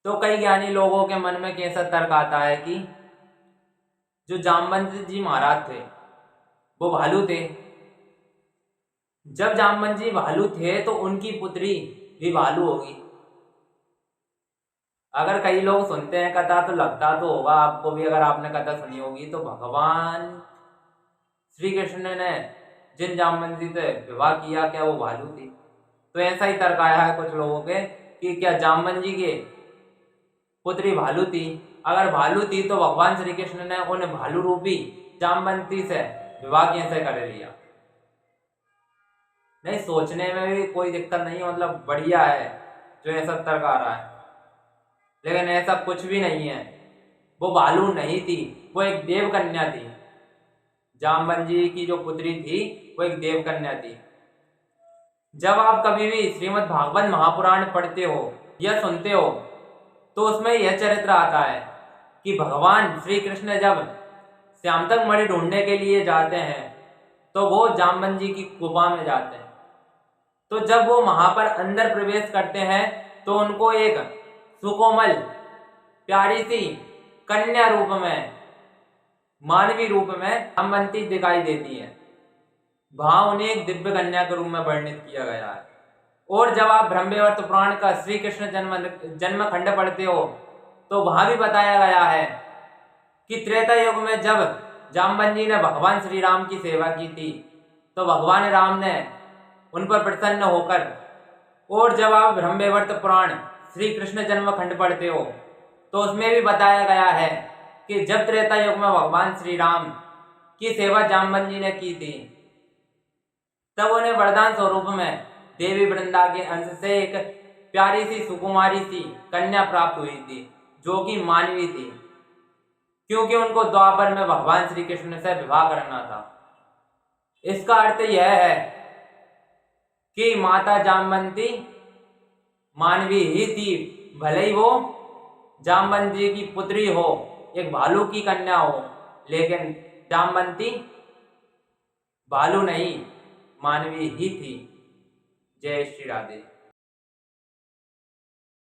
तो कई ज्ञानी लोगों के मन में कैसा तर्क आता है कि जो जामवंत जी महाराज थे वो भालू थे। जब जामवंत जी भालू थे तो उनकी पुत्री भी भालू होगी। अगर कई लोग सुनते हैं कथा तो लगता तो होगा आपको भी, अगर आपने कथा सुनी होगी, तो भगवान श्री कृष्ण ने जिन जामवंत जी से विवाह किया क्या वो भालू थी? तो ऐसा ही तर्क आया है कुछ लोगों के कि क्या जामवंत जी के पुत्री भालू थी। अगर भालू थी तो भगवान श्री कृष्ण ने उन भालू रूपी जामवंती से विवाह कैसे कर लिया? नहीं, सोचने में भी कोई दिक्कत नहीं है, मतलब बढ़िया है जो ऐसा तर्क आ रहा है, लेकिन ऐसा कुछ भी नहीं है। वो भालू नहीं थी, वो एक देव कन्या थी। जामवंत जी की जो पुत्री थी वो एक देव कन्या थी। जब आप कभी भी श्रीमद् भागवत महापुराण पढ़ते हो या सुनते हो तो उसमें यह चरित्र आता है कि भगवान श्री कृष्ण जब श्यामतक मणि ढूंढने के लिए जाते हैं तो वो जामवंत जी की गुफा में जाते हैं। तो जब वो वहां पर अंदर प्रवेश करते हैं तो उनको एक सुकोमल प्यारी सी कन्या रूप में, मानवी रूप में जामवंती दिखाई देती है। वहां उन्हें एक दिव्य कन्या के रूप में वर्णित किया गया है। और जब आप ब्रह्मवैवर्त पुराण का श्री कृष्ण जन्म खंड पढ़ते हो तो वहां भी बताया गया है कि त्रेता युग में जब जामवंत जी ने भगवान श्री राम की सेवा की थी तो भगवान राम ने उन पर प्रसन्न होकर, और जब आप ब्रह्मवैवर्त पुराण श्री कृष्ण जन्म खंड पढ़ते हो तो उसमें भी बताया गया है कि जब त्रेता युग में भगवान श्री राम की सेवा जामवंत जी ने की थी तब उन्हें वरदान स्वरूप में देवी वृंदा के अंश से एक प्यारी सी सुकुमारी सी कन्या प्राप्त हुई थी जो कि मानवी थी, क्योंकि उनको द्वापर में भगवान श्री कृष्ण से विवाह करना था। इसका अर्थ यह है कि माता जामवंती मानवी ही थी, भले ही वो जामवंत जी की पुत्री हो, एक भालू की कन्या हो, लेकिन जामवंती भालू नहीं मानवी ही थी। जय श्री राधे।